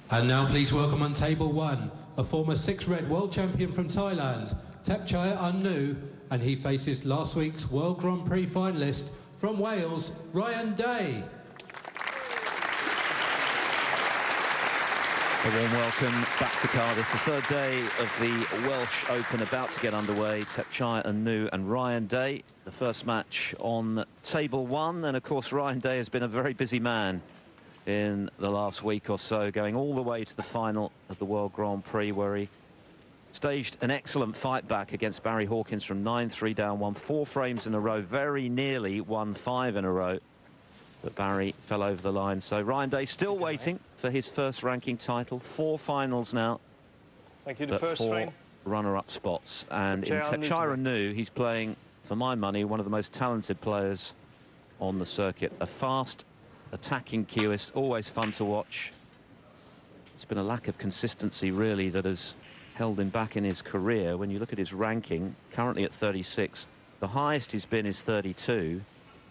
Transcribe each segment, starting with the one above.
And now please welcome on table one, a former 6-red world champion from Thailand, Thepchaiya Nooh, and he faces last week's World Grand Prix finalist from Wales, Ryan Day. A warm welcome back to Cardiff. The third day of the Welsh Open about to get underway. Thepchaiya Nooh and Ryan Day. The first match on table one. And of course, Ryan Day has been a very busy man in the last week or so, going all the way to the final of the World Grand Prix, where he staged an excellent fight back against Barry Hawkins from 9-3 down, won 4 frames in a row, very nearly won 5 in a row. But Barry fell over the line. So Ryan Day still waiting for his first ranking title. 4 finals now. Thank you. The first 4 runner-up spots. And in Thepchaiya Nooh, he's playing, for my money, one of the most talented players on the circuit. A fast attacking cueist, always fun to watch. It's been a lack of consistency, really, that has held him back in his career. When you look at his ranking, currently at 36, the highest he's been is 32.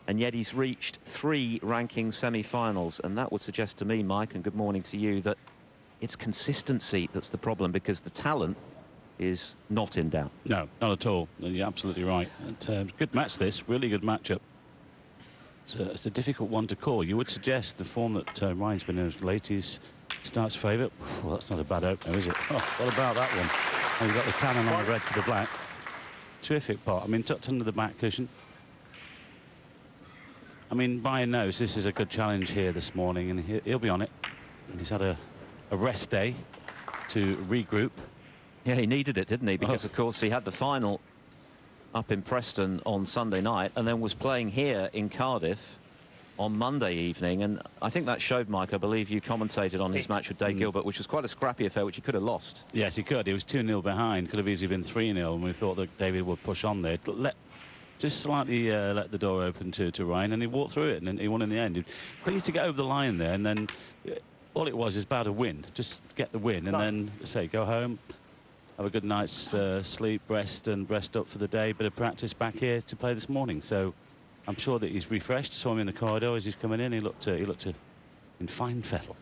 And yet he's reached 3 ranking semi-finals. And that would suggest to me, Mike, and good morning to you, that it's consistency that's the problem, because the talent is not in doubt. No, not at all. You're absolutely right. Good match, this. Really good matchup. It's a difficult one to call. You would suggest the form that Ryan's been in late, he starts favourite. Well, that's not a bad opener, is it? Oh, what about that one? And you've got the cannon on the red for the black. Terrific pot. I mean, tucked under the back cushion. I mean, Ryan knows this is a good challenge here this morning, and he'll be on it. And he's had a rest day to regroup. Yeah, he needed it, didn't he? Because, of course, he had the final up in Preston on Sunday night and then was playing here in Cardiff on Monday evening. And I think that showed, Mike, I believe you commentated on his match with Dave Gilbert, which was quite a scrappy affair, which he could have lost. Yes, he could. He was 2-0 behind. Could have easily been 3-0, and we thought that David would push on there. Just slightly let the door open to Ryan, and he walked through it, and then he won in the end. Pleased to get over the line there, and then all it was is about a win. Just get the win, and then, say, go home, have a good night's sleep, rest up for the day. Bit of practice back here to play this morning. So I'm sure that he's refreshed. Saw him in the corridor as he's coming in. He looked in fine fettle.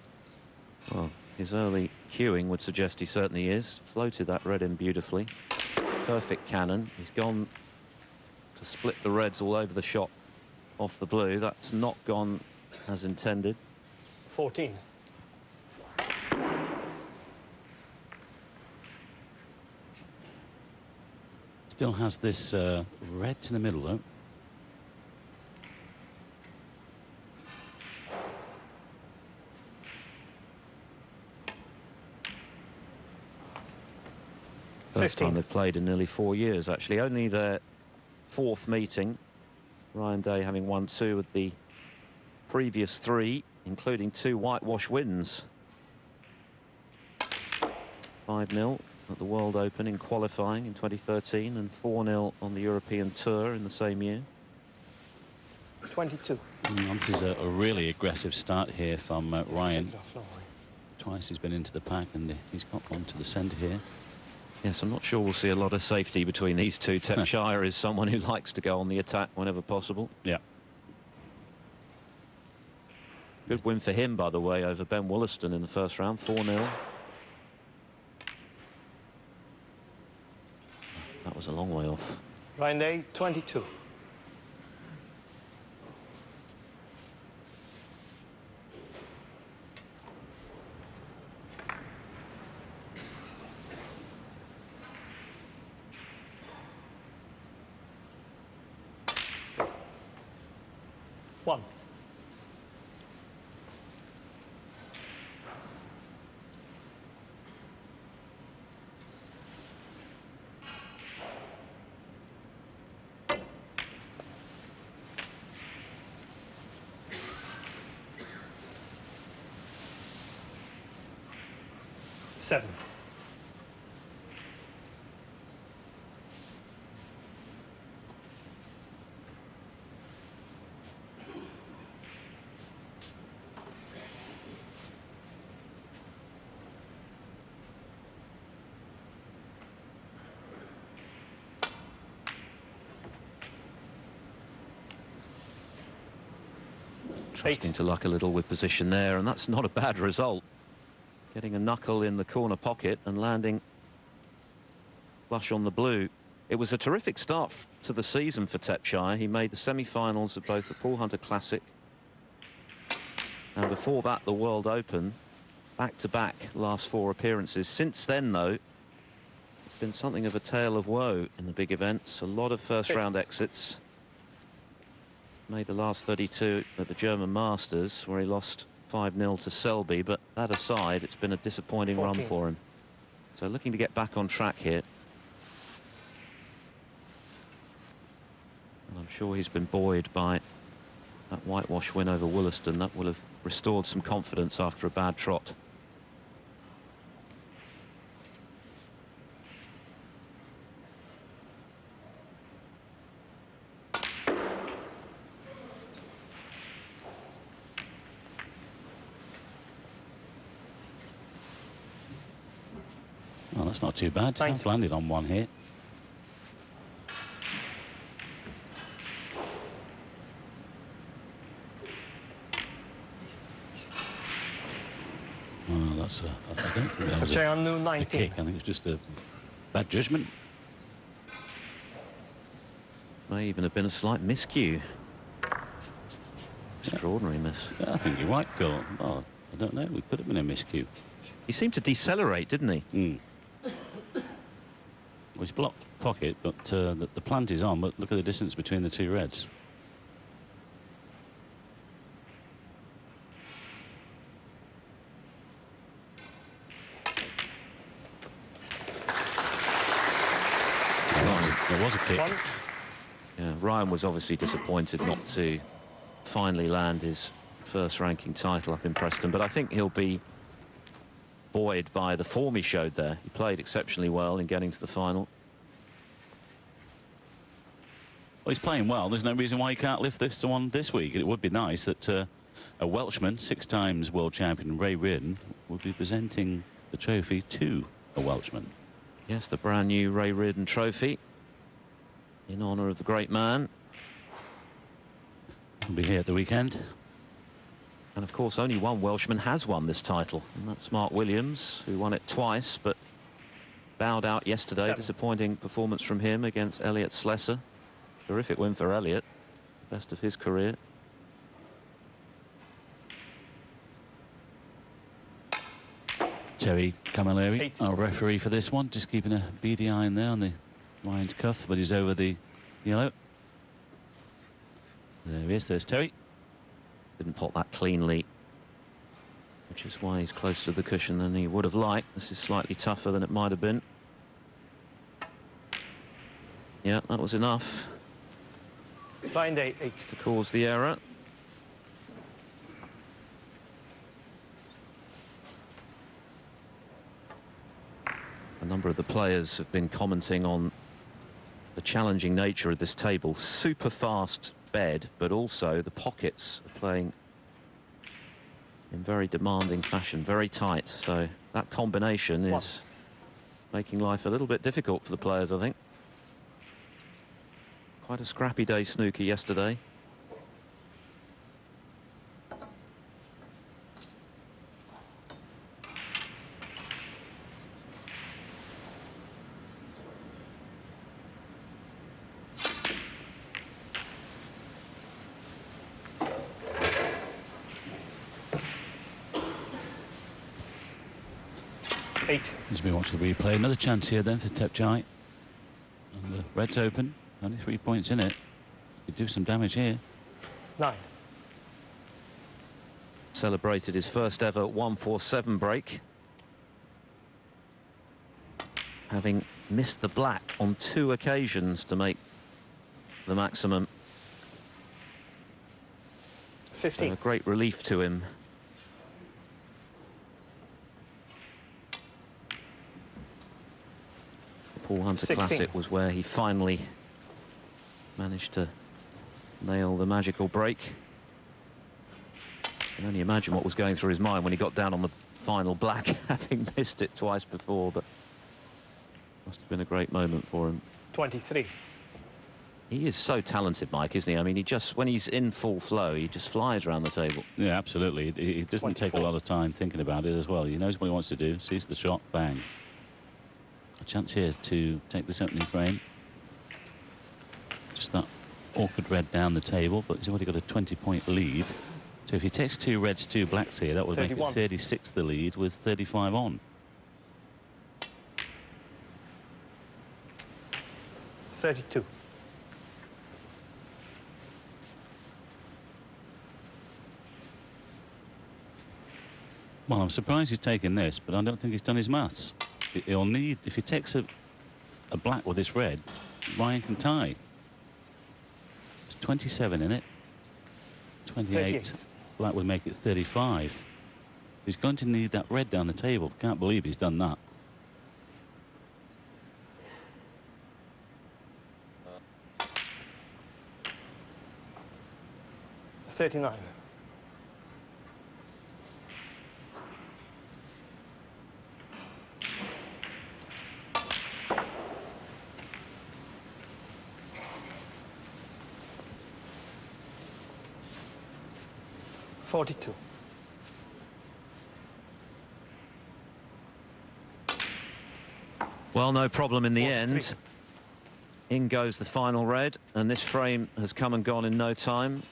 Well, his early cueing would suggest he certainly is. Floated that red in beautifully. Perfect cannon. He's gone to split the reds all over the shot off the blue. That's not gone as intended. 14. Still has this red to the middle, though. First time they've played in nearly 4 years, actually. Only their 4th meeting. Ryan Day having won 2 of the previous 3, including 2 whitewash wins. 5-0 at the World Open in qualifying in 2013 and 4-0 on the European Tour in the same year. 22. This is a really aggressive start here from Ryan. Twice he's been into the pack, and he's got one to the centre here. Yes, I'm not sure we'll see a lot of safety between these two. Thepchaiya is someone who likes to go on the attack whenever possible. Yeah. Good win for him, by the way, over Ben Wollaston in the first round, 4-0. That was a long way off. Ryan Day, 22. One. Seven. Trusting to luck a little with position there, and that's not a bad result. getting a knuckle in the corner pocket and landing flush on the blue. It was a terrific start to the season for Thepchaiya. He made the semi-finals of both the Paul Hunter Classic and before that the World Open. Back-to-back last 4 appearances. Since then, though, it's been something of a tale of woe in the big events. A lot of first-round exits. Made the last 32 at the German Masters, where he lost 5-0 to Selby. But that aside, it's been a disappointing 14. run for him. So looking to get back on track here. And I'm sure he's been buoyed by that whitewash win over Wollaston. That will have restored some confidence after a bad trot. Well, that's not too bad. He's landed on one hit. Oh, that's I don't think that was a kick. I think it's just a bad judgment. May even have been a slight miscue. Extraordinary miss. Yeah, I think you're right, Phil. Oh, I don't know. We could have been a miscue. He seemed to decelerate, didn't he? Well, he's blocked pocket, but the plant is on. But look at the distance between the 2 reds. There was a kick. Yeah, Ryan was obviously disappointed not to finally land his first ranking title up in Preston, but I think he'll be buoyed by the form he showed there. He played exceptionally well in getting to the final. Well, he's playing well. There's no reason why he can't lift this one this week. It would be nice that a Welshman, 6 times world champion Ray Reardon, would be presenting the trophy to a Welshman. Yes, the brand new Ray Reardon trophy in honour of the great man. He'll be here at the weekend. And of course, only one Welshman has won this title, and that's Mark Williams, who won it twice, but bowed out yesterday. 7. Disappointing performance from him against Elliot Slessor. Terrific win for Elliot, best of his career. Terry Camilleri, our referee for this one, just keeping a beady eye in there on the Ryan's cuff, but he's over the yellow. There he is, there's Terry. Didn't pot that cleanly, which is why he's closer to the cushion than he would have liked. This is slightly tougher than it might have been. Yeah, that was enough to cause the error. A number of the players have been commenting on the challenging nature of this table. Super fast bed, but also the pockets are playing in very demanding fashion, very tight. So that combination is making life a little bit difficult for the players, I think. Quite a scrappy day snooker yesterday. As we watch the replay, another chance here then for Thepchaiya. And the red's open, only 3 points in it. Could do some damage here. 9. Celebrated his first ever 147 break, having missed the black on 2 occasions to make the maximum. 15. So a great relief to him. Paul Hunter 16. Classic was where he finally managed to nail the magical break. I can only imagine what was going through his mind when he got down on the final black, having missed it twice before, but must have been a great moment for him. 23. He is so talented, Mike, isn't he? I mean, when he's in full flow, he just flies around the table. Yeah, absolutely. He doesn't 24. take a lot of time thinking about it as well. He knows what he wants to do, sees the shot, bang. A chance here to take this opening frame. Just that awkward red down the table, but he's already got a 20-point lead. So if he takes 2 reds, 2 blacks here, that would 31. make it 36 the lead with 35 on. 32. Well, I'm surprised he's taken this, but I don't think he's done his maths. He'll need, if he takes a black with this red, Ryan can tie. There's 27 in it. 28. 38. Black would make it 35. He's going to need that red down the table. Can't believe he's done that. $39. $42. Well, no problem in the 43. end. In goes the final red, and this frame has come and gone in no time.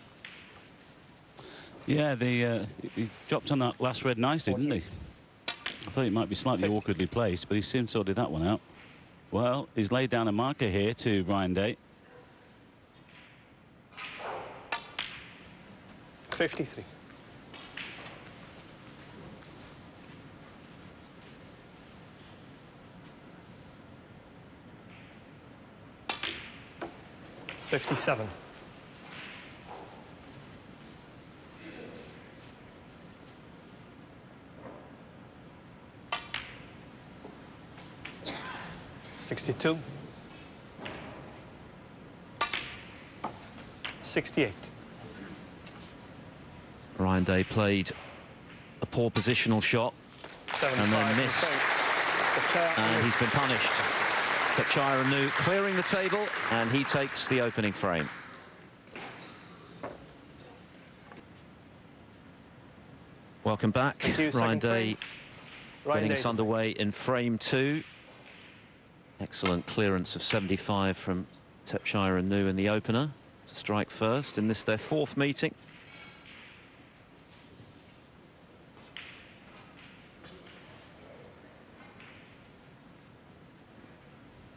Yeah, he dropped on that last red nice, didn't he? I thought it might be slightly 50. awkwardly placed, but he soon sorted that one out. Well, he's laid down a marker here to Ryan Day. 53. $57. $62. 68. Ryan Day played a poor positional shot 75. and then missed, and he's been punished. Thepchaiya Nooh clearing the table, and he takes the opening frame. Welcome back. Ryan Day getting us underway in frame 2. Excellent clearance of 75 from Thepchaiya Nooh in the opener to strike first in this, their 4th meeting.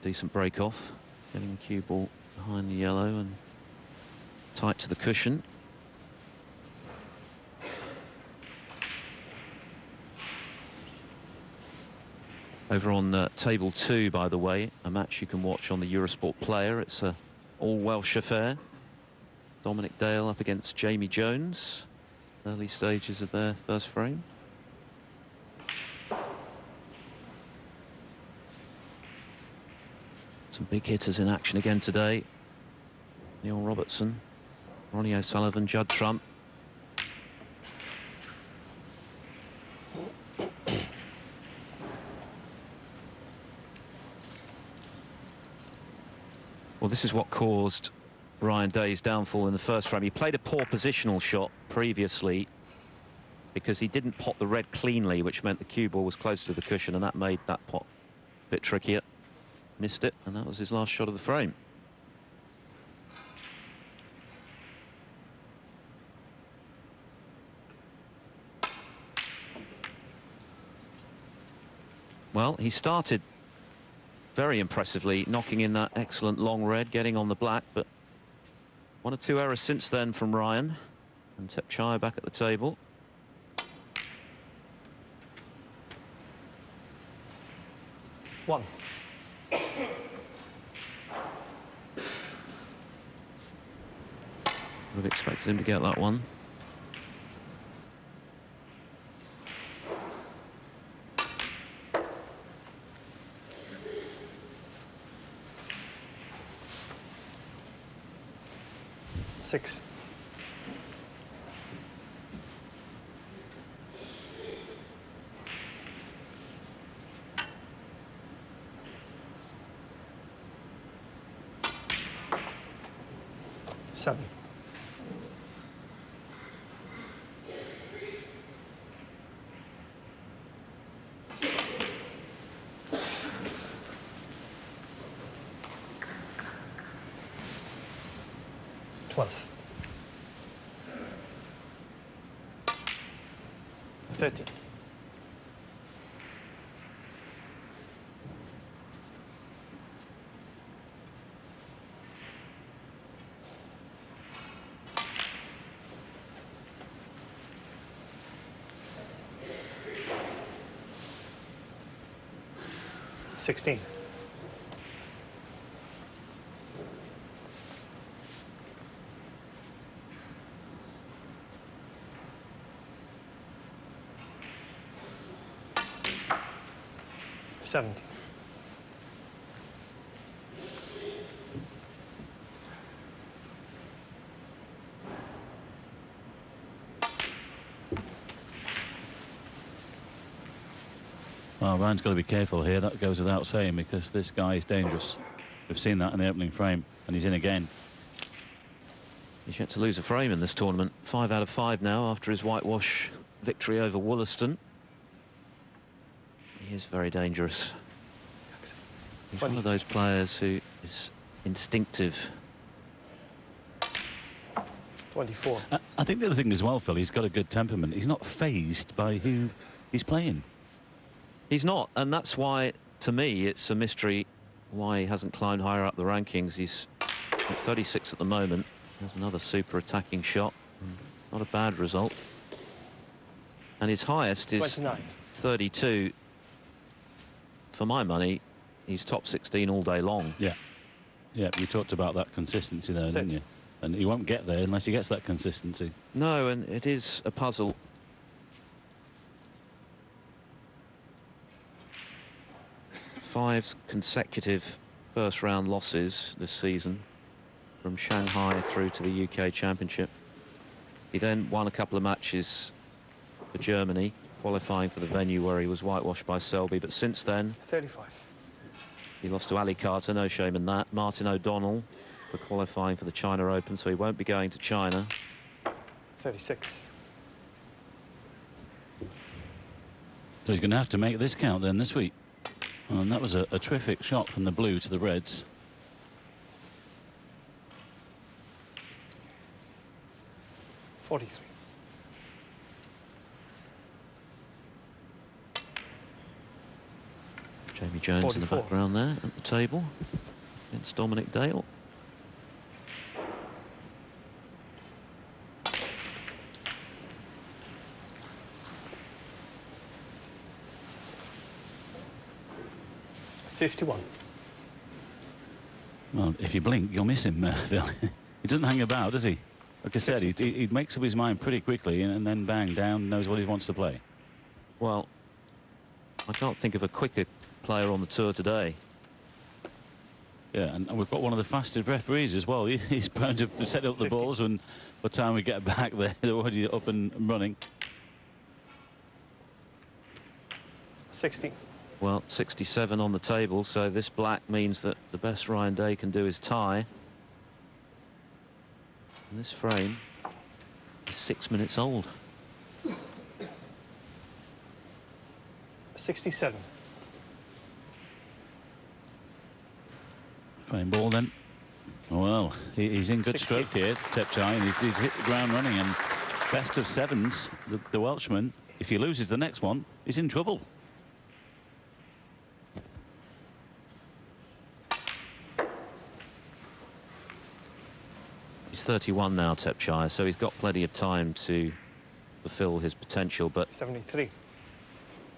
Decent break off, getting the cue ball behind the yellow and tight to the cushion. Over on table 2, by the way, a match you can watch on the Eurosport Player. It's a all Welsh affair. Dominic Dale up against Jamie Jones. Early stages of their first frame. Some big hitters in action again today. Neil Robertson, Ronnie O'Sullivan, Judd Trump. Well, this is what caused Ryan Day's downfall in the first frame. He played a poor positional shot previously because he didn't pot the red cleanly, which meant the cue ball was close to the cushion, and that made that pot a bit trickier. Missed it, and that was his last shot of the frame. Well, he started very impressively, knocking in that excellent long red, getting on the black, but 1 or 2 errors since then from Ryan, and Thepchaiya back at the table. One. Would have expected him to get that one. Six. 7. $12. 13. 16. 17. well, Ryan's got to be careful here. That goes without saying, because this guy is dangerous. We've seen that in the opening frame, and he's in again. He's yet to lose a frame in this tournament. 5 out of 5 now after his whitewash victory over Wollaston. He is very dangerous. He's one of those players who is instinctive. 24. I think the other thing as well, Phil, he's got a good temperament. He's not fazed by who he's playing. He's not, and that's why, to me, it's a mystery why he hasn't climbed higher up the rankings. He's at 36 at the moment. There's another super attacking shot. Not a bad result. And his highest is 29. 32. For my money, he's top 16 all day long. Yeah. Yeah, you talked about that consistency there, didn't you? And he won't get there unless he gets that consistency. No, and it is a puzzle. Five consecutive first-round losses this season, from Shanghai through to the UK Championship. He then won a couple of matches for Germany, qualifying for the venue where he was whitewashed by Selby, but since then 35. he lost to Ali Carter, no shame in that. Martin O'Donnell for qualifying for the China Open, so he won't be going to China. 36. So he's going to have to make this count then this week. And that was a terrific shot from the blue to the reds. $43. Jamie Jones 44. in the background there at the table against Dominic Dale. $51. Well, if you blink, you'll miss him, Phil. He doesn't hang about, does he? Like I said, he makes up his mind pretty quickly, and then bang, down, knows what he wants to play. Well, I can't think of a quicker player on the tour today. Yeah, and we've got one of the fastest referees as well. He's prone to set up the 50. balls, and by the time we get back there, they're already up and running. 60. Well, 67 on the table, so this black means that the best Ryan Day can do is tie. And this frame is 6 minutes old. 67. Playing ball then. Well, he's in good 60. stroke here, Thepchaiya, and he's hit the ground running. And best of sevens, the Welshman, if he loses the next one, he's in trouble. He's 31 now, Thepchaiya, so he's got plenty of time to fulfill his potential, but 73.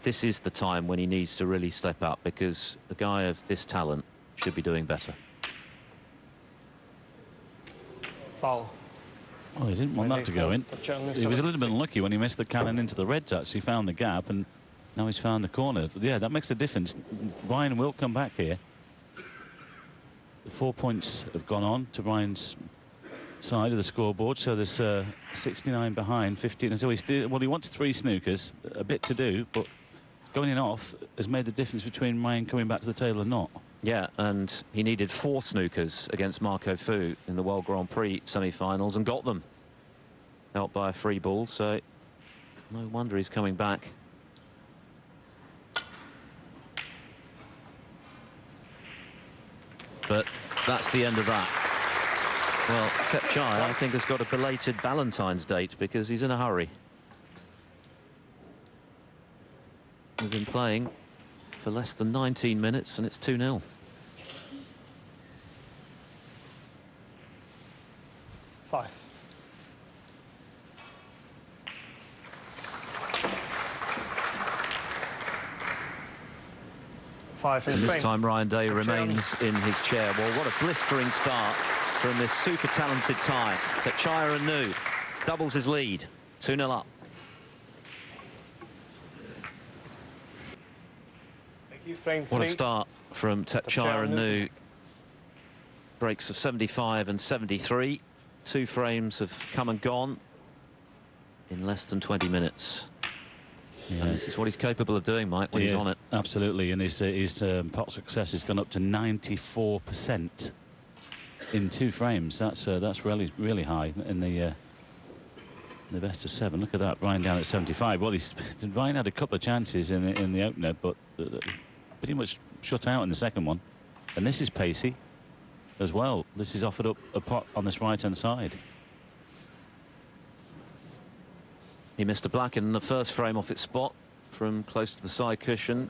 this is the time when he needs to really step up, because a guy of this talent should be doing better. Foul. Well, he didn't want that to go in. He was a little bit unlucky when he missed the cannon into the reds. Actually found the gap, and now he's found the corner. But yeah, that makes a difference. Ryan will come back here. The 4 points have gone on to Ryan's side of the scoreboard, so there's 69 behind, 15. And so he wants 3 snookers, a bit to do, but going in off has made the difference between Ryan coming back to the table or not. Yeah, and he needed 4 snookers against Marco Fu in the World Grand Prix semi-finals and got them. Helped by a free ball, so no wonder he's coming back. But that's the end of that. Well, Thepchaiya, I think, has got a belated Valentine's date because he's in a hurry. We've been playing for less than 19 minutes and it's 2-0. And this time Ryan Day remains in his chair. Well, what a blistering start from this super talented Thai. Thepchaiya and Nooh doubles his lead. 2-0 up. What a start from Thepchaiya and Nooh. Breaks of 75 and 73. 2 frames have come and gone in less than 20 minutes. Yeah. And this is what he's capable of doing, Mike, when he's on it. Absolutely, and his pot success has gone up to 94% in 2 frames. That's really high in the best of 7. Look at that, Ryan down at 75. Well, Ryan had a couple of chances in the opener, but pretty much shut out in the second one. And this is pacey as well. This is offered up a pot on this right-hand side. He missed a black in the first frame off its spot from close to the side cushion.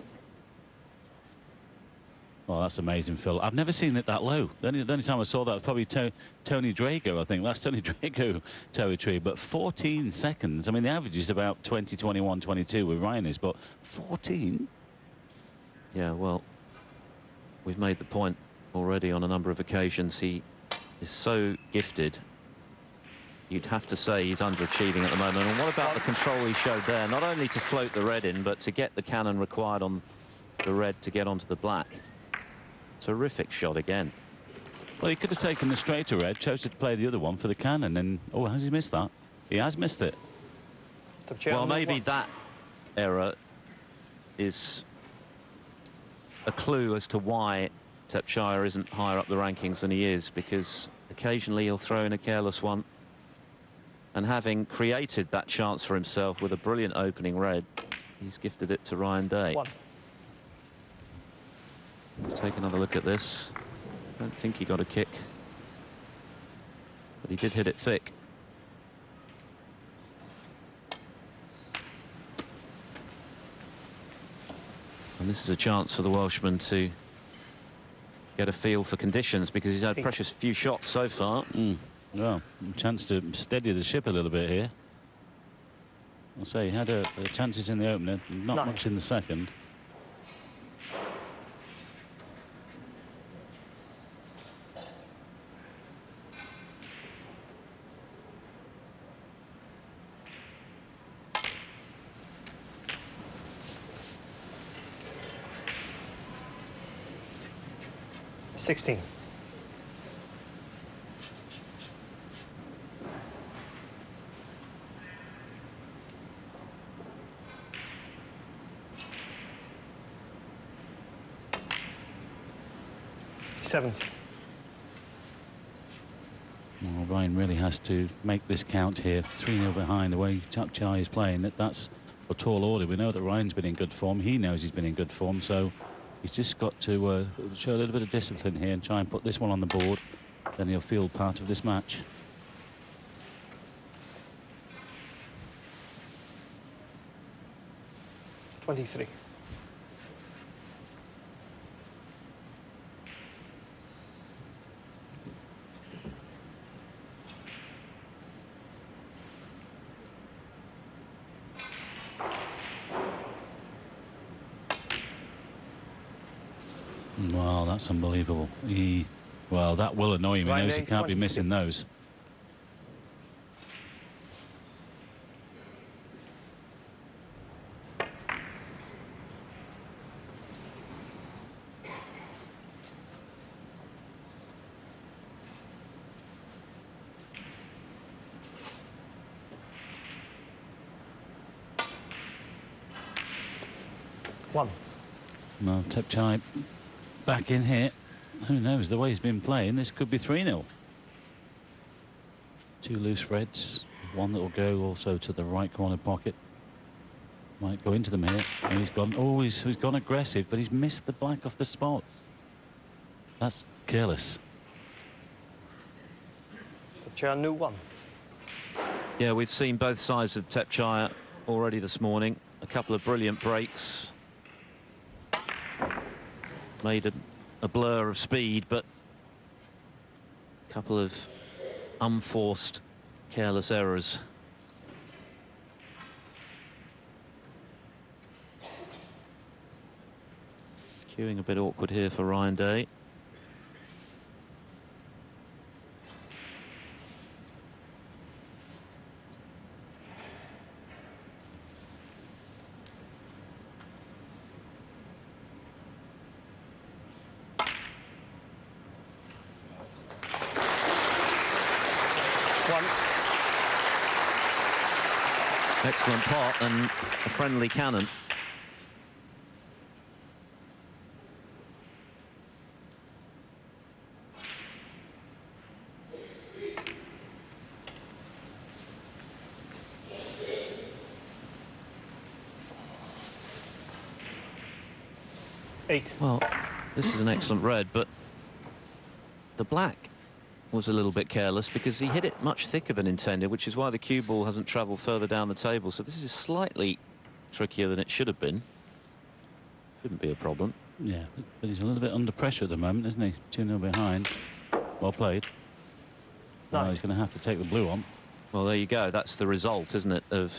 Oh, that's amazing, Phil. I've never seen it that low. The only time I saw that was probably Tony Drago, I think. That's Tony Drago territory. But 14 seconds. I mean, the average is about 20, 21, 22 with Ryan is, but 14? Yeah, well, we've made the point already on a number of occasions. He is so gifted. You'd have to say he's underachieving at the moment. And what about the control he showed there? Not only to float the red in, but to get the cannon required on the red to get onto the black. Terrific shot again. Well, he could have taken the straighter red, chose to play the other one for the cannon, and oh, has he missed that? He has missed it. Well, maybe that error is a clue as to why Thepchaiya isn't higher up the rankings than he is, because occasionally he'll throw in a careless one. And having created that chance for himself with a brilliant opening red, he's gifted it to Ryan Day. Let's take another look at this. I don't think he got a kick, but he did hit it thick. And this is a chance for the Welshman to get a feel for conditions, because he's had precious few shots so far. Well, a chance to steady the ship a little bit here. I'll say he had chances in the opener, not much in the second. $16. Well, Ryan really has to make this count here. 3-0 behind the way Thepchaiya is playing. That's a tall order. We know that Ryan's been in good form. He knows he's been in good form, so he's just got to show a little bit of discipline here and try and put this one on the board. Then he'll feel part of this match. $23. Wow, that's unbelievable. Well, that will annoy him. He knows he can't be missing those. Well, Thepchaiya back in here. Who knows, the way he's been playing, this could be 3-0. Two loose reds, one that will go also to the right corner pocket. Might go into them here. And he's gone, oh, he's gone aggressive, but he's missed the black off the spot. That's careless. Thepchaiya, Nooh 1. Yeah, we've seen both sides of Thepchaiya already this morning. A couple of brilliant breaks. Made a blur of speed, but a couple of unforced, careless errors. It's queuing a bit awkward here for Ryan Day. Excellent pot and a friendly cannon. Eight. Well, this is an excellent red, but the black was a little bit careless because he hit it much thicker than intended, which is why the cue ball hasn't travelled further down the table. So this is slightly trickier than it should have been. Shouldn't be a problem. Yeah, but he's a little bit under pressure at the moment, isn't he? 2-0 behind. Well played. Now he's going to have to take the blue on. Well, there you go. That's the result, isn't it, of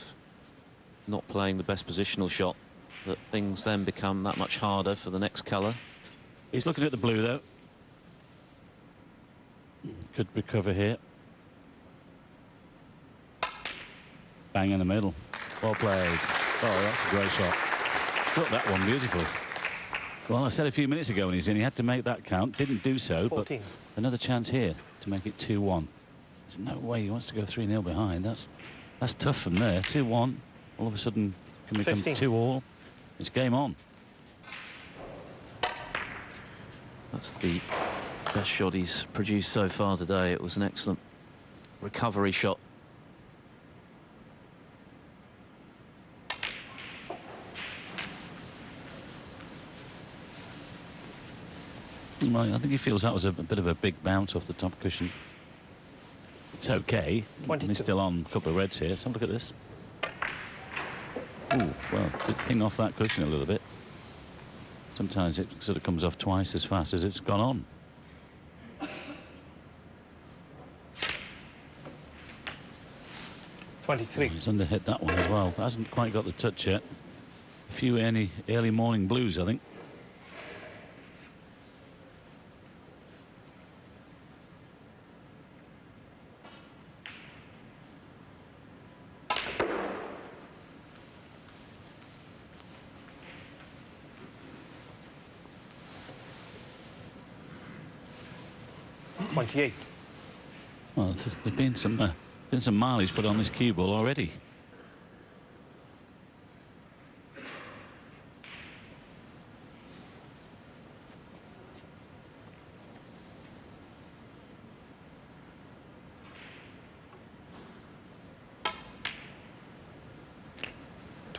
not playing the best positional shot, that things then become that much harder for the next colour. He's looking at the blue, though. Could recover here. Bang in the middle. Well played. Oh, that's a great shot. Struck that one beautifully. Well, I said a few minutes ago when he's in, he had to make that count. Didn't do so, 14. But another chance here to make it 2-1. There's no way he wants to go 3-0 behind. That's tough from there. 2-1. All of a sudden can become 2-all. It's game on. That's the best shot he's produced so far today. It was an excellent recovery shot. Well, I think he feels that was a bit of a big bounce off the top cushion. It's okay. 22. He's still on a couple of reds here. Let's have a look at this. Ooh, well, did ping off that cushion a little bit. Sometimes it sort of comes off twice as fast as it's gone on. 23. He's underhit that one as well. Hasn't quite got the touch yet. A few early morning blues, I think. Well, there's been some mileage put on this cue ball already.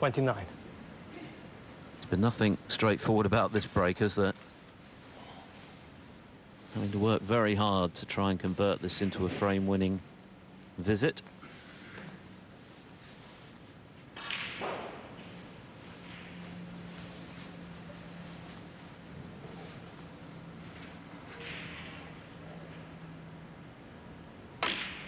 There's been nothing straightforward about this break, is there? Having to work very hard to try and convert this into a frame-winning visit.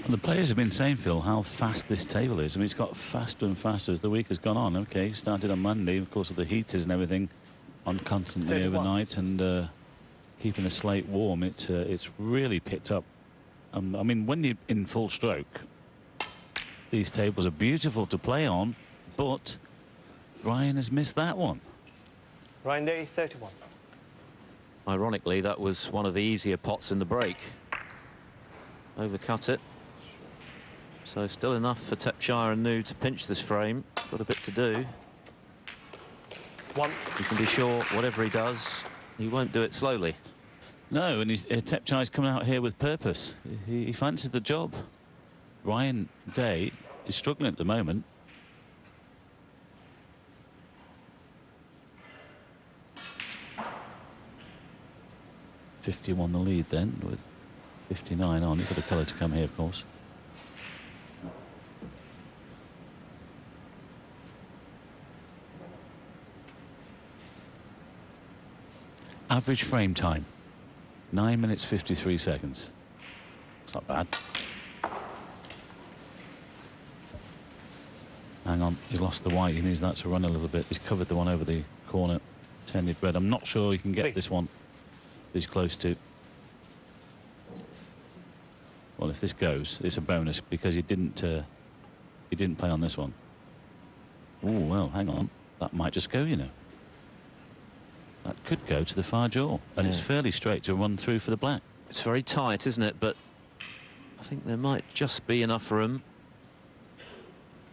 And the players have been saying, Phil, how fast this table is. I mean, it's got faster and faster as the week has gone on. Okay, started on Monday, of course, with the heaters and everything on constantly 31. overnight, and keeping the slate warm. It's really picked up. I mean, when you're in full stroke, these tables are beautiful to play on, but Ryan has missed that one. Ryan Day, 31. Ironically, that was one of the easier pots in the break. Overcut it. So still enough for Thepchaiya and Nooh to pinch this frame. Got a bit to do. One. You can be sure whatever he does, he won't do it slowly. No, and Thepchaiya's coming out here with purpose. He fancies the job. Ryan Day is struggling at the moment. .51 the lead then, with 59 on. You've got a colour to come here, of course. Average frame time, 9 minutes 53 seconds. It's not bad. Hang on, he's lost the white. He needs that to run a little bit. He's covered the one over the corner. 10 red. I'm not sure he can get this one. He's close to. Well, if this goes, it's a bonus because he didn't play on this one. Oh well, hang on. That might just go, you know. That could go to the far jaw, and it's fairly straight to run through for the black. It's very tight, isn't it? But I think there might just be enough room.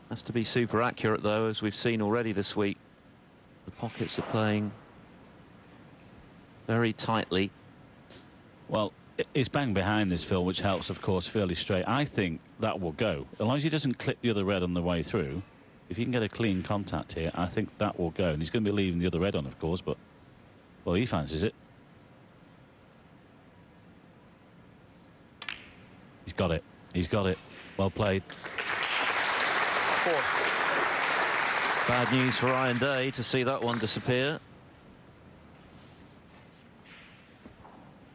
Has to be super accurate, though, as we've seen already this week. The pockets are playing very tightly. Well, it's bang behind this, Phil, which helps, of course, fairly straight. I think that will go. As long as he doesn't clip the other red on the way through, if he can get a clean contact here, I think that will go. And he's going to be leaving the other red on, of course, but, well, he fancies it. He's got it. He's got it. Well played. Bad news for Ryan Day to see that one disappear.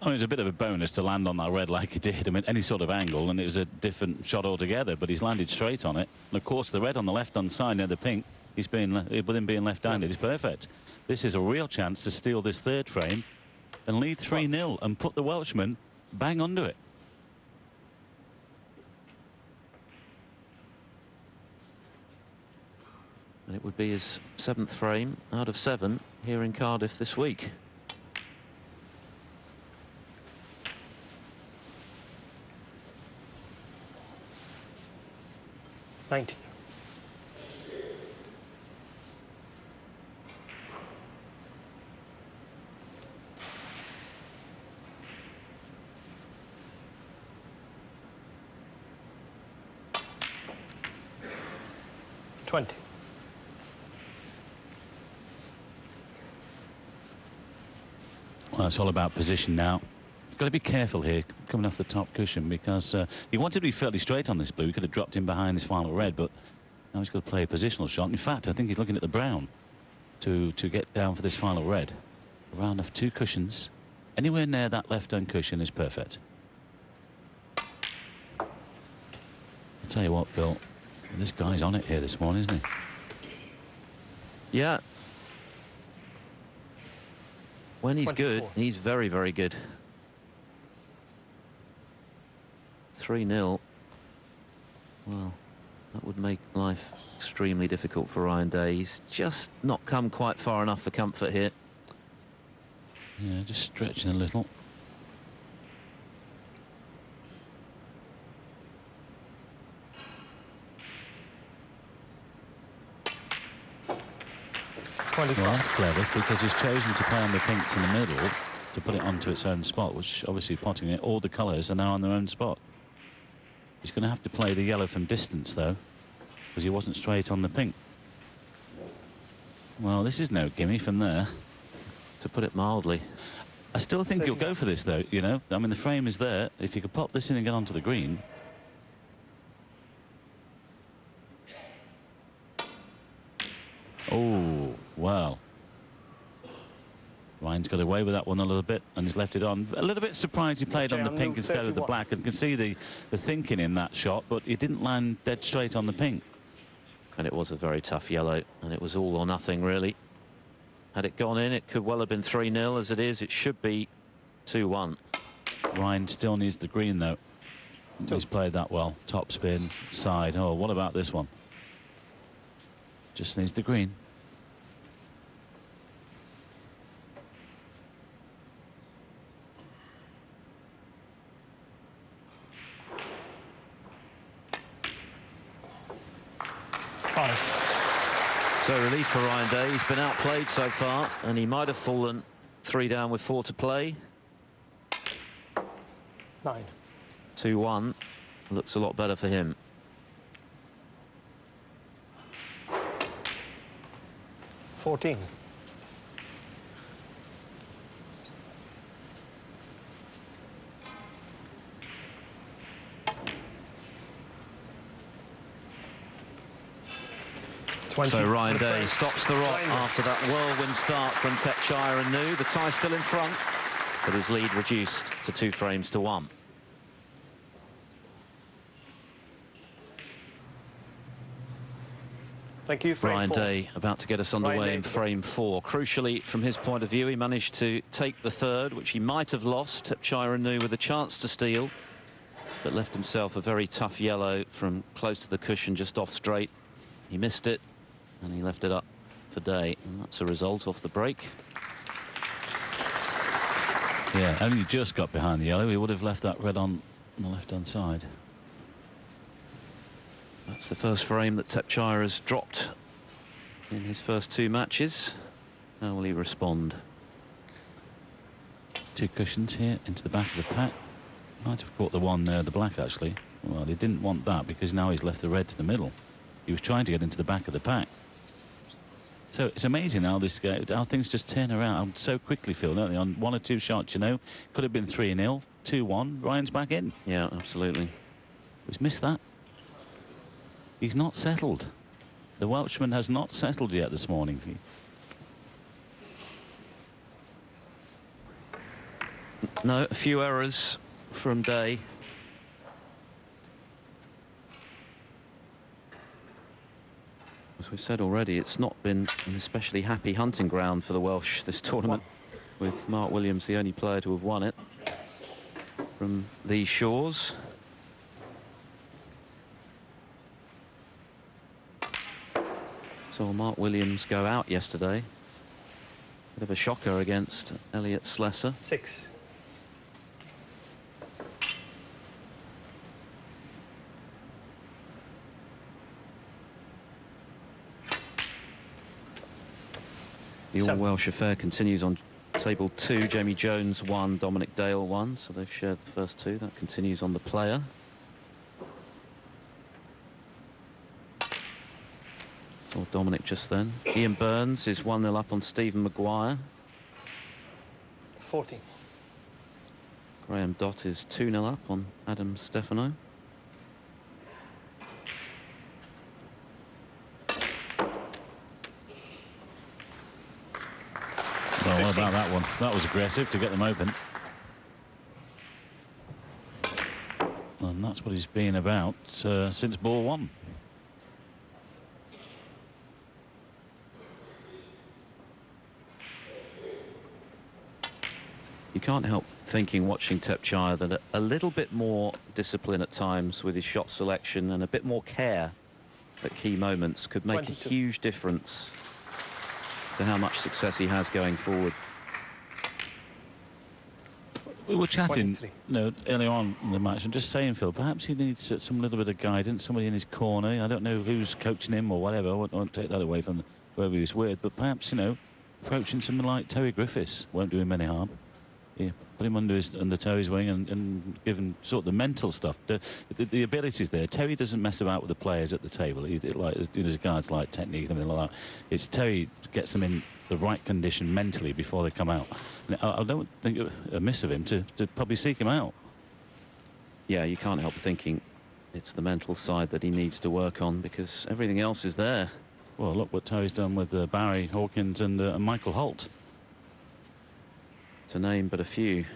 I mean, it's a bit of a bonus to land on that red like he did. I mean, any sort of angle, and it was a different shot altogether, but he's landed straight on it. And, of course, the red on the left-hand side near the pink, with him being left-handed, is perfect. This is a real chance to steal this third frame and lead 3-0 and put the Welshman bang under it. And it would be his 7th frame out of 7 here in Cardiff this week. $90. $20. Well, it's all about position now. He's got to be careful here, coming off the top cushion, because he wanted to be fairly straight on this blue. He could have dropped him behind this final red, but now he's got to play a positional shot. In fact, I think he's looking at the brown to get down for this final red. Around off 2 cushions. Anywhere near that left-hand cushion is perfect. I'll tell you what, Phil, this guy's on it here this morning, isn't he? Yeah. When he's 24. good, he's very, very good. 3-0. Well, that would make life extremely difficult for Ryan Day. He's just not come quite far enough for comfort here. Yeah, just stretching a little. Well, that's clever, because he's chosen to play on the pinks in the middle to put it onto its own spot, which obviously potting it. All the colours are now on their own spot. He's going to have to play the yellow from distance, though, because he wasn't straight on the pink. Well, this is no gimme from there, to put it mildly. I still think he'll go for this, though, you know. I mean, the frame is there. If you could pop this in and get onto the green. Oh, well. Ryan's got away with that one a little bit, and he's left it on. A little bit surprised he played on the pink instead of the black, and can see the thinking in that shot, but he didn't land dead straight on the pink. And it was a very tough yellow, and it was all or nothing, really. Had it gone in, it could well have been 3-0. As it is, it should be 2-1. Ryan still needs the green, though. He's played that well. Top spin, side. Oh, what about this one? Just needs the green. So relief for Ryan Day. He's been outplayed so far, and he might have fallen 3 down with 4 to play. 9. 2-1. Looks a lot better for him. $14. So Ryan Day stops the rot after that whirlwind start from Thepchaiya and Nooh. The tie still in front, but his lead reduced to 2 frames to 1. Thank you, frame Ryan 4. Day about to get us underway in frame 4. Crucially, from his point of view, he managed to take the third, which he might have lost. Thepchaiya and Nooh with a chance to steal, but left himself a very tough yellow from close to the cushion, just off straight. He missed it, and he left it up for Day, and that's a result off the break. Yeah, only just got behind the yellow. He would have left that red on the left-hand side. That's the first frame that Thepchaiya has dropped in his first 2 matches. How will he respond? 2 cushions here into the back of the pack. Might have caught the one there, the black, actually. Well, he didn't want that because now he's left the red to the middle. He was trying to get into the back of the pack. So it's amazing how how things just turn around so quickly, Phil, don't they? On 1 or 2 shots, you know, could have been 3-0, 2-1. Ryan's back in. Yeah, absolutely. He's missed that. He's not settled. The Welshman has not settled yet this morning. No, a few errors from Day. As we've said already, it's not been an especially happy hunting ground for the Welsh this tournament, with Mark Williams the only player to have won it from these shores. Saw Mark Williams go out yesterday. Bit of a shocker against Elliot Slessor. 6. The all-Welsh affair continues on table 2. Jamie Jones 1, Dominic Dale 1. So they've shared the first 2. That continues on the player. Or Dominic just then. Ian Burns is 1-0 up on Stephen Maguire. 14. Graham Dott is 2-0 up on Adam Stefano. Well, what about that one? That was aggressive to get them open. And that's what he's been about since ball 1. You can't help thinking, watching Thepchaiya, that a little bit more discipline at times with his shot selection and a bit more care at key moments could make 22. a huge difference to how much success he has going forward. We were chatting earlier on in the match and just saying, Phil, perhaps he needs some little bit of guidance, somebody in his corner. I don't know who's coaching him or whatever. I won't take that away from whoever he was with, but perhaps, you know, approaching someone like Terry Griffiths won't do him any harm. Yeah, put him under Terry's wing and give him sort of the mental stuff, the abilities there. Terry doesn't mess about with the players at the table. There's guys like technique and everything like that. It's Terry gets them in the right condition mentally before they come out. And I don't think it was amiss of him to probably seek him out. Yeah, you can't help thinking it's the mental side that he needs to work on, because everything else is there. Well, look what Terry's done with Barry Hawkins and Michael Holt. To name but a few.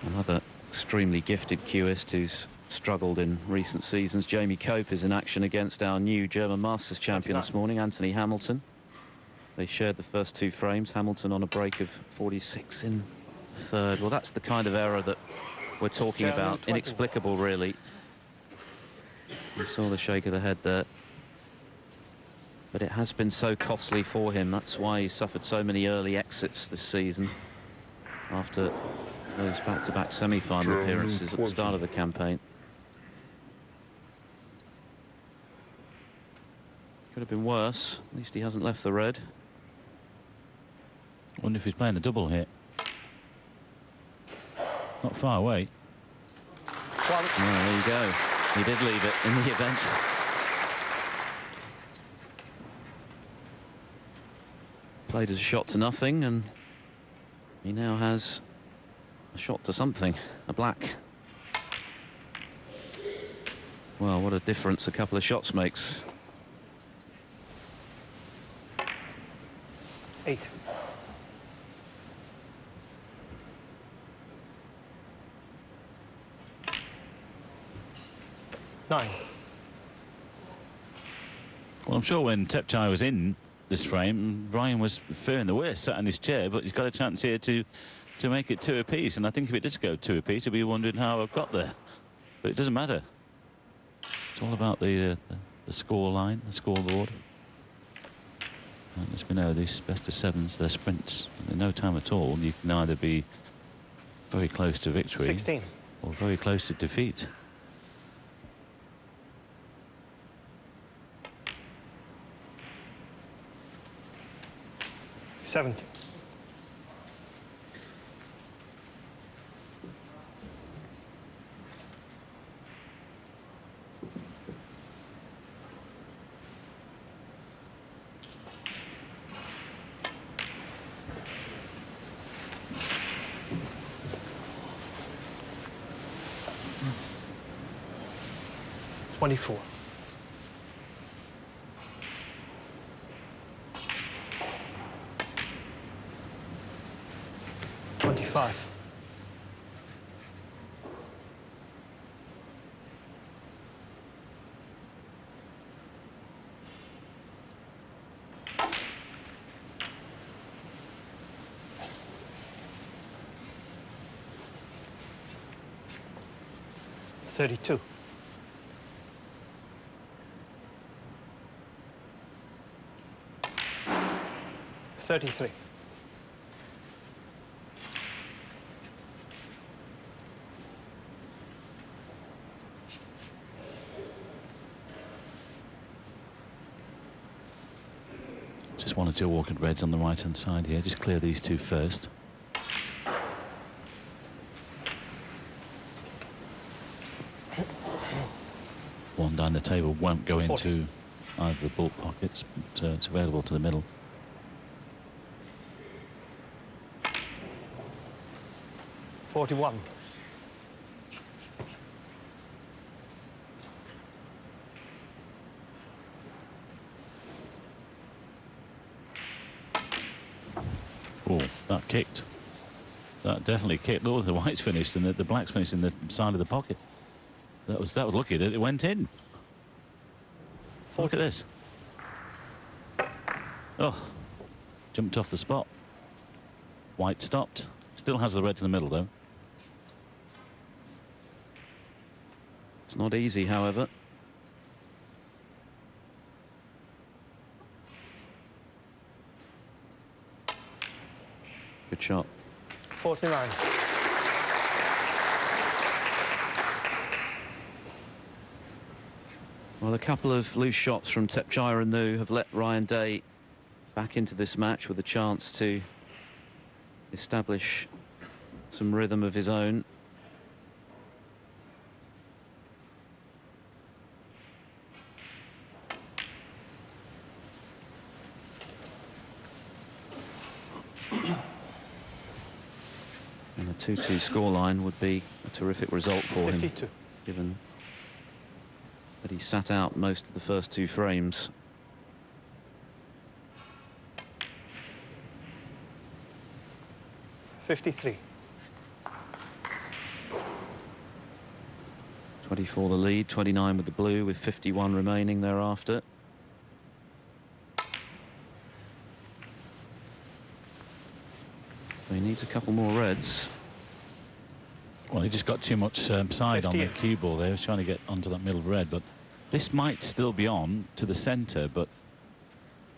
Another extremely gifted cueist who's struggled in recent seasons. Jamie Cope is in action against our new German Masters champion this morning, Anthony Hamilton. They shared the first 2 frames. Hamilton on a break of 46 in third. Well, that's the kind of error that we're talking about. Inexplicable, really. You saw the shake of the head there. But it has been so costly for him. That's why he suffered so many early exits this season, after those back-to-back semi-final appearances at the start of the campaign. Could have been worse. At least he hasn't left the red. I wonder if he's playing the double here. Not far away. Well, there you go. He did leave it in the event. Played as a shot to nothing, and he now has a shot to something, a black. Well, what a difference a couple of shots makes. 8. Nine. Well, I'm sure when Thepchaiya was in this frame, Ryan was fair in the worst, sat in his chair, but he's got a chance here to make it 2 apiece. And I think if it does go 2 apiece, he'll be wondering how I've got there. But it doesn't matter. It's all about the score line, the scoreboard. And as we know, these best of sevens, they're sprints. In no time at all, you can either be very close to victory 16. or very close to defeat. 70. $24. 25. $32. 33. Just 1 or 2 orchid reds on the right hand side here. Just clear these 2 first. One down the table won't go 40. into either the ball pockets, but it's available to the middle. 41. Oh, that kicked. That definitely kicked. Oh, the white's finished and the black's finished in the side of the pocket. That was lucky that it went in. Look at this. Oh, jumped off the spot. White stopped. Still has the reds in the middle, though. It's not easy, however. Good shot. 49. Well, a couple of loose shots from Thepchaiya and Nooh have let Ryan Day back into this match with a chance to establish some rhythm of his own. And a 2-2 scoreline would be a terrific result for 52. him, given that he sat out most of the first 2 frames. $53. 24 the lead, 29 with the blue, with 51 remaining thereafter. So he needs a couple more reds. Well, he just got too much side on the cue ball there. He was trying to get onto that middle red, but this might still be on to the centre, but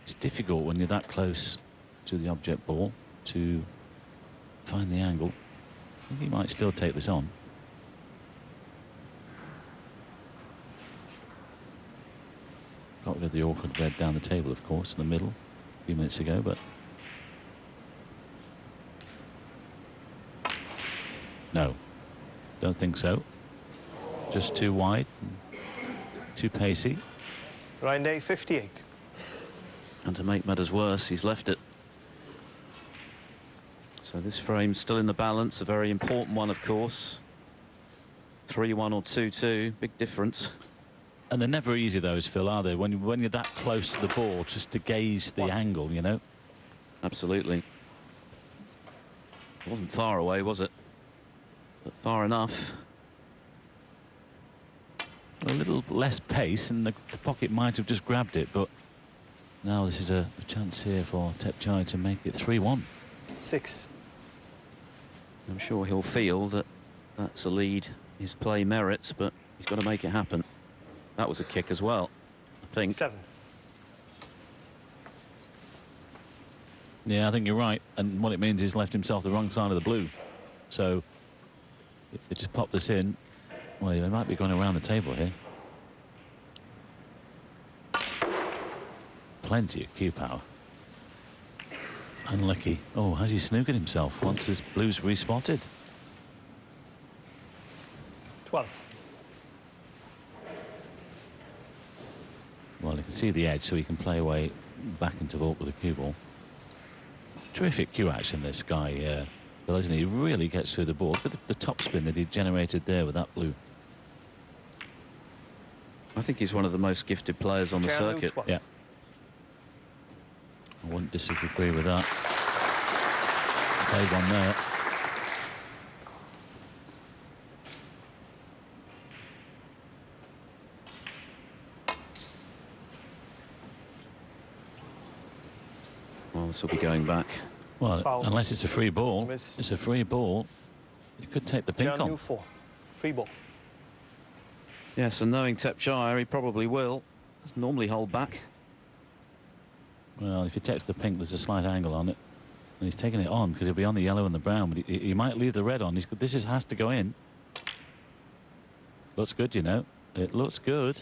it's difficult when you're that close to the object ball to find the angle. I think he might still take this on. Got rid of the awkward red down the table, of course, in the middle a few minutes ago, but no, don't think so. Just too wide, too pacey. Ryan Day, 58. And to make matters worse, he's left it. So this frame's still in the balance, a very important one, of course. 3-1 or 2-2, big difference. And they're never easy, those, Phil, are they? When you're that close to the ball, just to gauge the angle, you know? Absolutely. It wasn't far away, was it? But far enough. A little less pace, and the pocket might have just grabbed it, but now this is a chance here for Thepchaiya to make it 3-1. 6. I'm sure he'll feel that that's a lead his play merits, but he's got to make it happen. That was a kick as well, I think. 7. Yeah, I think you're right. And what it means is left himself the wrong side of the blue. So if they just pop this in, well, they might be going around the table here. Plenty of cue power. Unlucky. Oh, has he snookered himself once his blue's respotted? 12. Well, you can see the edge, so he can play away back into vault with a cue ball. Terrific cue action, this guy, Bill, isn't he? He really gets through the board. Look at the top spin that he generated there with that blue. I think he's one of the most gifted players on the circuit. Yeah. I wouldn't disagree with that. Played one there. Well, this will be going back. Well, Foul. unless it's a free ball. Miss. It's a free ball. It could take the pink on. 4. Free ball. Yes, and knowing Thepchaiya, he probably will. Doesn't normally hold back. Well, if he takes the pink, there's a slight angle on it. And he's taking it on because he'll be on the yellow and the brown, but he might leave the red on. Has to go in. Looks good, you know. It looks good.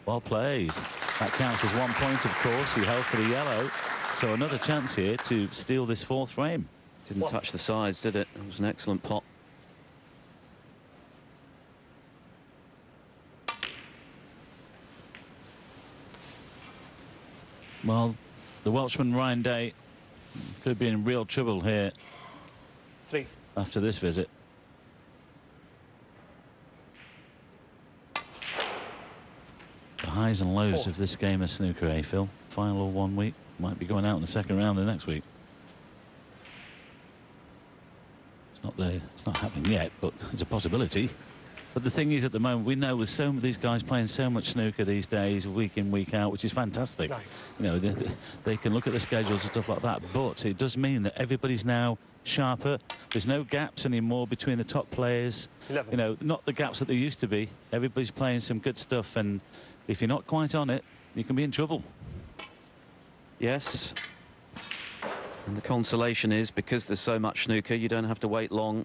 Well played. That counts as 1 point, of course. He held for the yellow. So another chance here to steal this fourth frame. Didn't touch the sides, did it? It was an excellent pot. Well, the Welshman Ryan Day could be in real trouble here 3. after this visit. The highs and lows 4. of this game of snooker, eh, Phil? Final 1 week, might be going out in the second round the next week. It's not happening yet, but it's a possibility. But the thing is, at the moment, we know with these guys playing so much snooker these days, week in, week out, which is fantastic. 9. You know, they can look at the schedules and stuff like that, but it does mean that everybody's now sharper. There's no gaps anymore between the top players. 11. You know, not the gaps that there used to be. Everybody's playing some good stuff, and if you're not quite on it, you can be in trouble. Yes. And the consolation is, because there's so much snooker, you don't have to wait long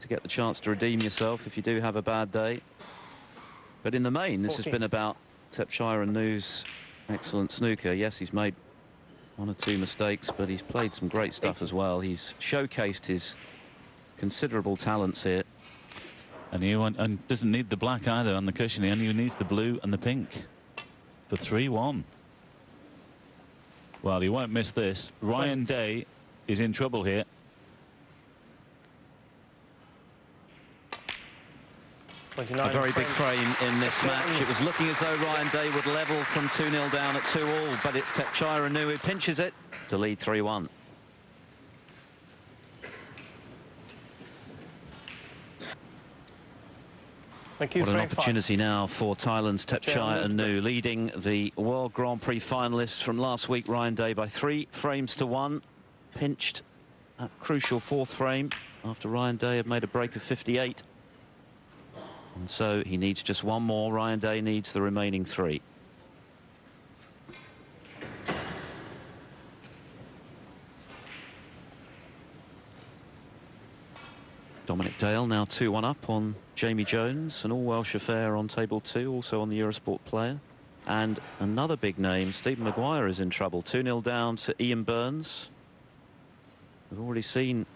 to get the chance to redeem yourself if you do have a bad day. But in the main, this 14. has been about Thepchaiya and Nooh's excellent snooker. Yes, he's made 1 or 2 mistakes, but he's played some great stuff as well. He's showcased his considerable talents here. And doesn't need the black either on the cushion. He only needs the blue and the pink for 3-1. Well, he won't miss this. Ryan Day is in trouble here. A very big frame in this match. It was looking as though Ryan Day would level from 2-0 down at 2-all, but it's Thepchaiya and Nooh who pinches it to lead 3-1. Thank you. What an opportunity now for Thailand's Thepchaiya and Nooh, leading the World Grand Prix finalists from last week, Ryan Day, by 3 frames to 1. Pinched that crucial 4th frame after Ryan Day had made a break of 58. And so he needs just 1 more. Ryan Day needs the remaining 3. Dominic Dale now 2-1 up on Jamie Jones, an all-Welsh affair on table 2, also on the Eurosport player. And another big name, Stephen Maguire, is in trouble. 2-0 down to Ian Burns. We've already seen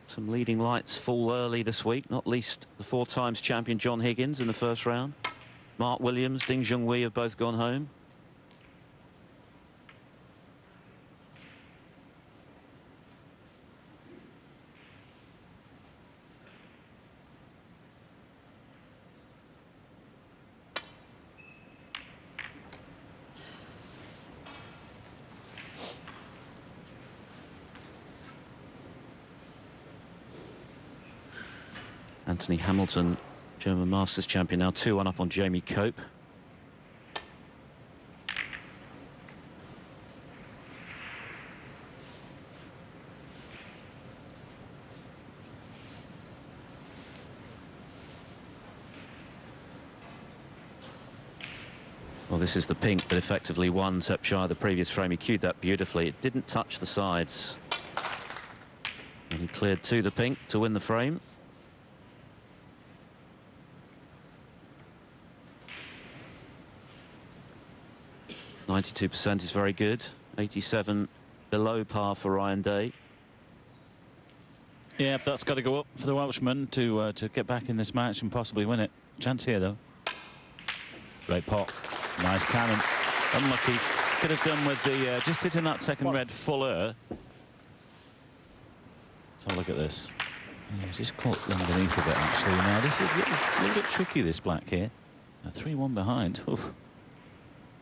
some leading lights fall early this week, not least the 4 times champion John Higgins in the first round. Mark Williams, Ding Junhui have both gone home. Anthony Hamilton, German Masters champion, now 2-1 up on Jamie Cope. Well, this is the pink that effectively won Thepchaiya the previous frame. He cued that beautifully. It didn't touch the sides. And he cleared to the pink to win the frame. %92 is very good. 87 below par for Ryan Day. Yeah, that's got to go up for the Welshman to get back in this match and possibly win it. Chance here, though. Great pot. Nice cannon. Unlucky. Could have done with the just hitting that second red fuller. Let's have a look at this. Yeah, he's just caught underneath a bit, actually. Now, this is a little bit tricky, this black here. A 3-1 behind. Oof.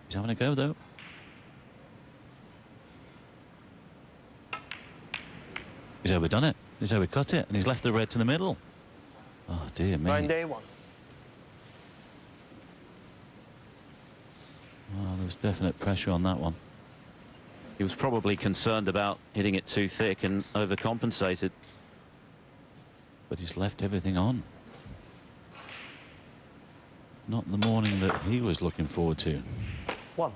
He's having a go, though. He's overdone it. He's overcut it, and he's left the red to the middle. Oh, dear me. Ryan Day 1. Oh, there was definite pressure on that one. He was probably concerned about hitting it too thick and overcompensated. But he's left everything on. Not the morning that he was looking forward to. 1.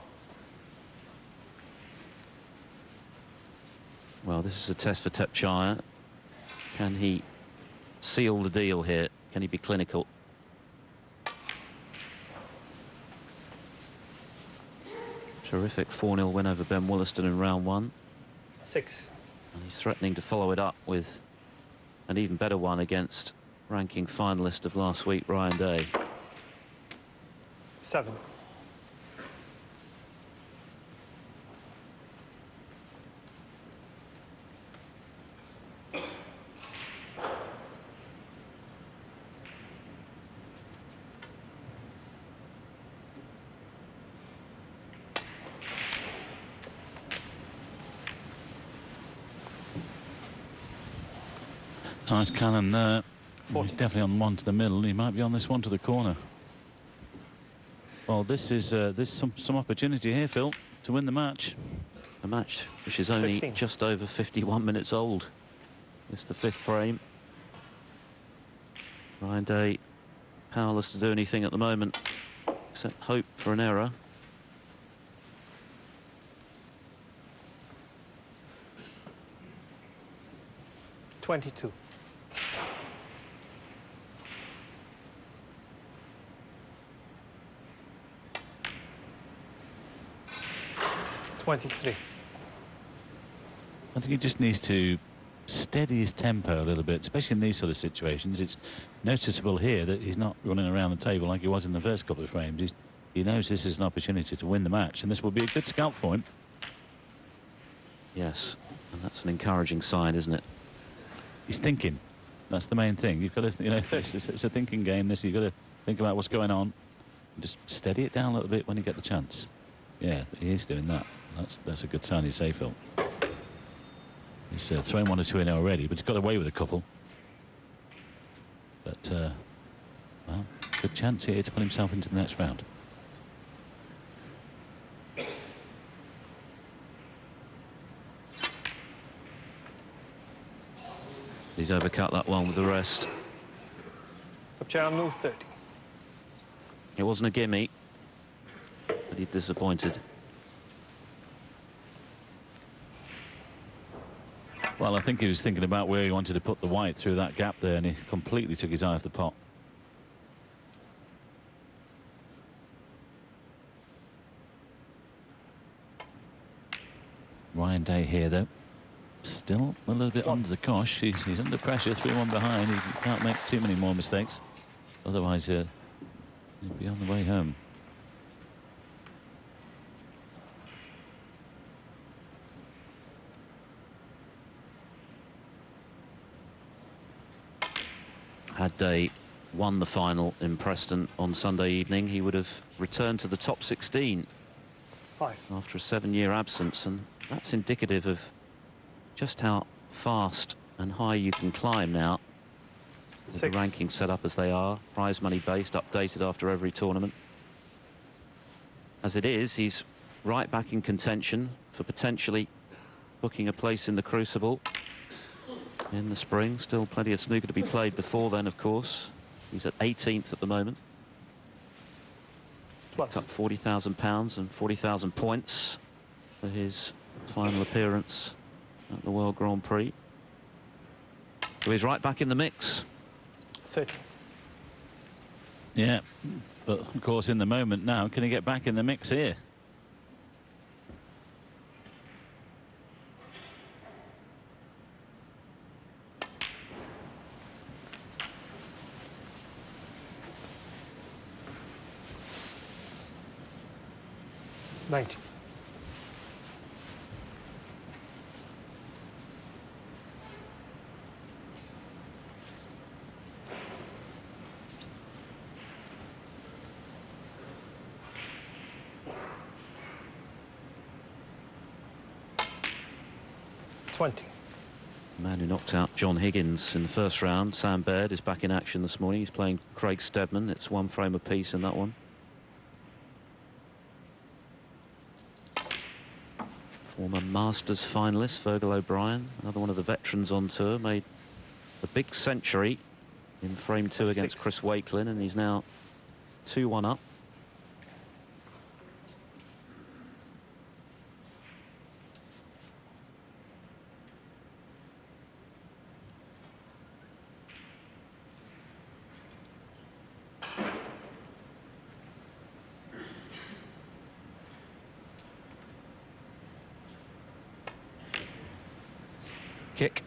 Well, this is a test for Thepchaiya. Can he seal the deal here? Can he be clinical? Terrific 4-0 win over Ben Wollaston in round 1. 6. And he's threatening to follow it up with an even better one against ranking finalist of last week, Ryan Day. 7. Nice cannon there. He's definitely on one to the middle. He might be on this one to the corner. Well, this is some opportunity here, Phil, to win the match. A match which is only 15. just over 51 minutes old. It's the 5th frame. Ryan Day powerless to do anything at the moment, except hope for an error. $22. 23. I think he just needs to steady his tempo a little bit, especially in these sort of situations. It's noticeable here that he's not running around the table like he was in the first couple of frames. He knows this is an opportunity to win the match, and this will be a good scalp for him. Yes, and that's an encouraging sign, isn't it? He's thinking. That's the main thing. You've got to, you know, it's a thinking game. This, you've got to think about what's going on. And just steady it down a little bit when you get the chance. Yeah, he is doing that. That's a good sign, you say, Phil. He's thrown 1 or 2 in already, but he's got away with a couple. But, well, good chance here to put himself into the next round. He's overcut that one with the rest. Thepchaiya Nooh 30. It wasn't a gimme, but he's disappointed. Well, I think he was thinking about where he wanted to put the white through that gap there, and he completely took his eye off the pot. Ryan Day here, though, still a little bit under the cosh. He's under pressure, 3-1 behind. He can't make too many more mistakes, otherwise he'll be on the way home. Had Day won the final in Preston on Sunday evening, he would have returned to the top 16 after a 7-year absence, and that's indicative of just how fast and high you can climb now. With the rankings set up as they are, prize money based, updated after every tournament. As it is, he's right back in contention for potentially booking a place in the Crucible in the spring. Still plenty of snooker to be played before then, of course. He's at 18th at the moment. Picked up £40,000 and 40,000 points for his final appearance at the World Grand Prix. So he's right back in the mix. 30. Yeah, but of course in the moment now, can he get back in the mix here? $90. $20. The man who knocked out John Higgins in the first round, Sam Baird, is back in action this morning. He's playing Craig Steadman. It's 1 frame apiece in that one. Former Masters finalist Virgil O'Brien, another one of the veterans on tour, made a big century in frame 2 against Chris Wakelin, and he's now 2-1 up. Kick.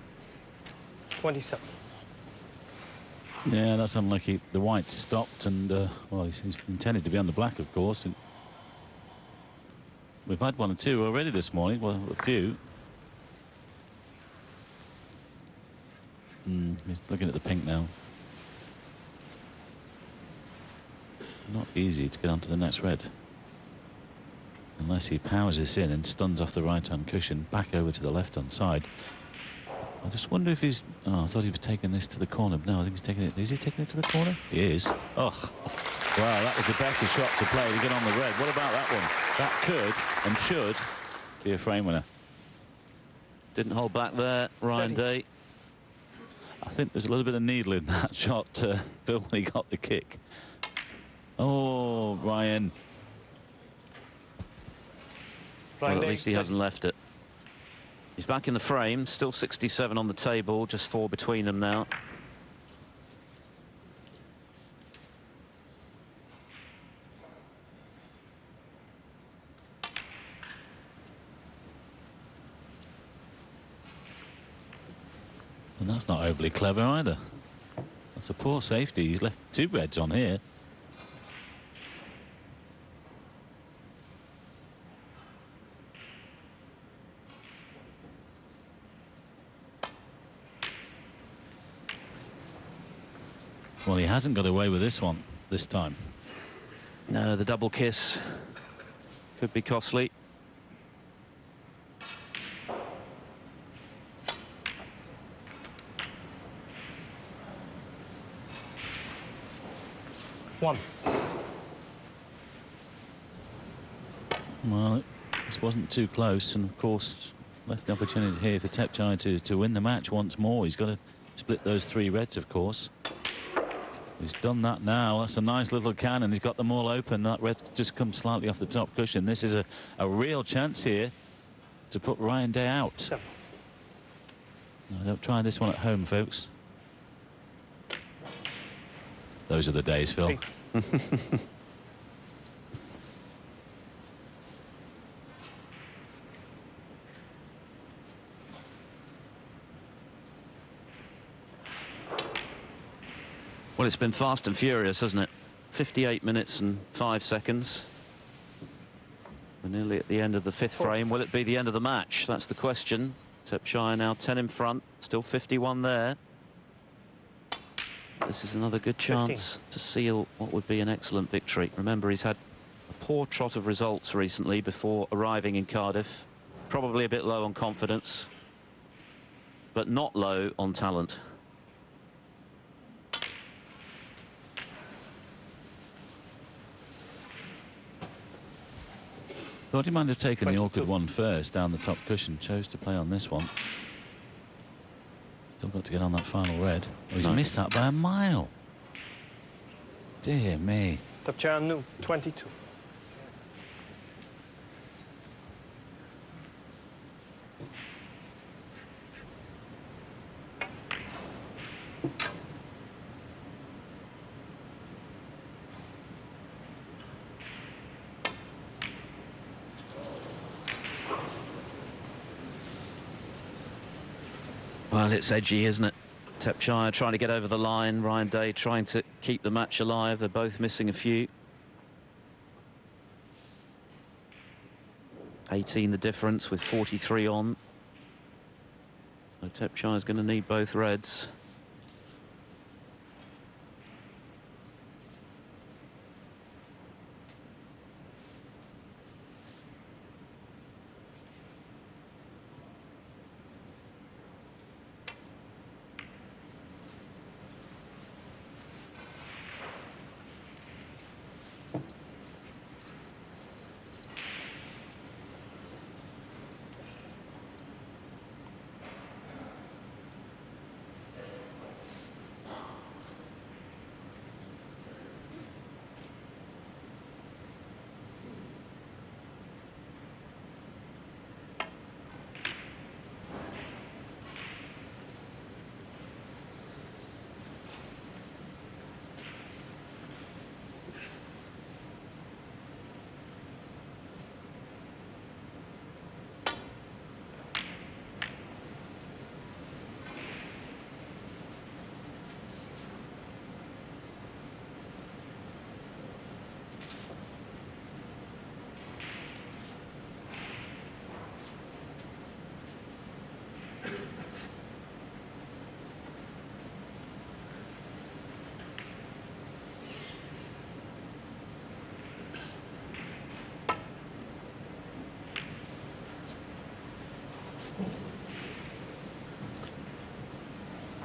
27. Yeah, that's unlucky. The white stopped, and well, he's intended to be on the black, of course. And we've had 1 or 2 already this morning. Well, a few. He's looking at the pink now. Not easy to get onto the next red, unless he powers this in and stuns off the right-hand cushion back over to the left-hand side. I just wonder if he's... Oh, I thought he was taking this to the corner. No, I think he's taking it... Is he taking it to the corner? He is. Oh, wow, that was the better shot to play to get on the red. What about that one? That could and should be a frame winner. Didn't hold back there, Ryan Day. I think there's a little bit of needle in that shot, Bill, when he got the kick. Oh, Ryan. Well, at least he hasn't left it. He's back in the frame, still 67 on the table, just 4 between them now. And that's not overly clever either. That's a poor safety. He's left 2 reds on here. Well, he hasn't got away with this one this time. No, the double kiss could be costly. One. Well, this wasn't too close, and of course left the opportunity here for Thepchaiya to win the match once more. He's got to split those 3 reds, of course. He's done that now. That's a nice little cannon. He's got them all open. That red just comes slightly off the top cushion. This is a real chance here to put Ryan Day out. 7. No, don't try this one at home, folks. Those are the days, Phil. Well, it's been fast and furious, hasn't it? 58 minutes and 5 seconds. We're nearly at the end of the 5th frame. Will it be the end of the match? That's the question. Thepchaiya now 10 in front, still 51 there. This is another good chance 15. To seal what would be an excellent victory. Remember, he's had a poor trot of results recently before arriving in Cardiff. Probably a bit low on confidence, but not low on talent. Thought he might have taken 22. The awkward one first down the top cushion. Chose to play on this one. Still got to get on that final red. Oh, he's missed that by a mile. Dear me. Thepchaiya Nooh, 22. Well, it's edgy, isn't it? Thepchaiya trying to get over the line. Ryan Day trying to keep the match alive. They're both missing a few. 18 the difference with 43 on. So Thepchaiya's going to need both reds.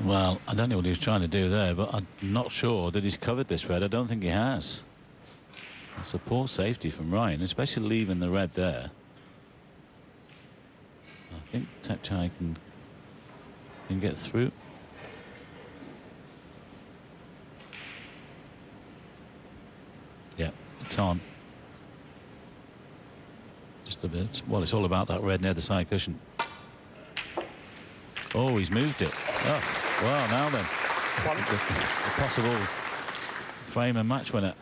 Well, I don't know what he was trying to do there, but I'm not sure that he's covered this red. I don't think he has. It's a poor safety from Ryan, especially leaving the red there. I think Thepchaiya can get through. Yeah, it's on. Just a bit. Well, it's all about that red near the side cushion. Oh, he's moved it. Oh. Well, now then, a possible frame and match winner.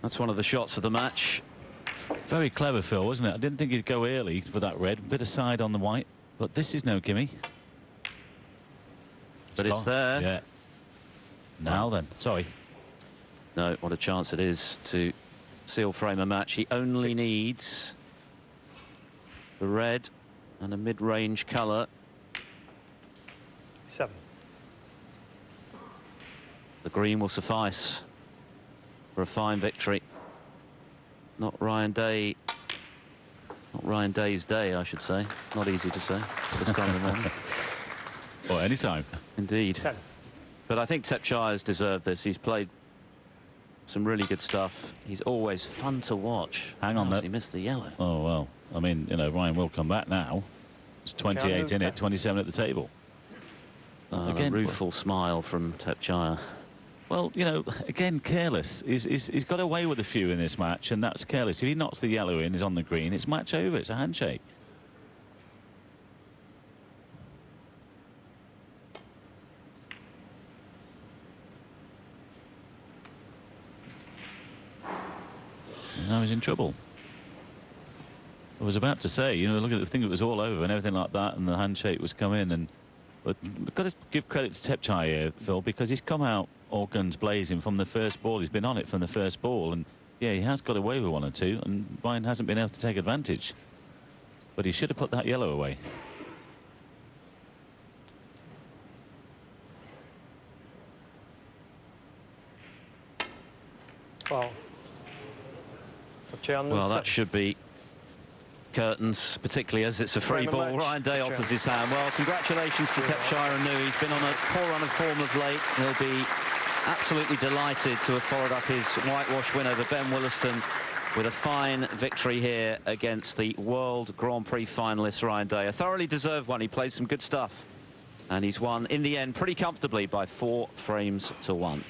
That's one of the shots of the match. Very clever, Phil, wasn't it? I didn't think he'd go early for that red. Bit of side on the white, but this is no gimme. But it's there. Yeah. Now then, sorry. No, what a chance it is to seal frame a match. He only needs the red and a mid-range colour. 7. The green will suffice for a fine victory. Not Ryan Day. Not Ryan Day's day, I should say. Not easy to say this time of the morning. Or any time. Indeed. 10. But I think Thepchaiya's deserved this. He's played some really good stuff. He's always fun to watch. Hang on, he missed the yellow. Oh, well. I mean, you know, Ryan will come back now. It's 28 in it, 27 at the table. Again, a rueful smile from Thepchaiya. Well, you know, again, careless. He's got away with a few in this match, and that's careless. If he knocks the yellow in, he's on the green, it's match over. It's a handshake. I was in trouble. I was about to say, you know, look at the thing, it was all over and everything like that, and the handshake was coming. And but we've got to give credit to Thepchaiya, Phil, because he's come out all guns blazing from the first ball. He's been on it from the first ball, and yeah, he has got away with one or two, and Ryan hasn't been able to take advantage. But he should have put that yellow away. Wow. Well, that should be curtains, particularly as it's a free ball. Ryan Day offers his hand. Well, congratulations to Thepchaiya and Nooh. He's been on a poor run of form of late. He'll be absolutely delighted to have followed up his whitewash win over Ben Williston with a fine victory here against the World Grand Prix finalist Ryan Day. A thoroughly deserved one. He played some good stuff, and he's won in the end pretty comfortably by 4 frames to 1.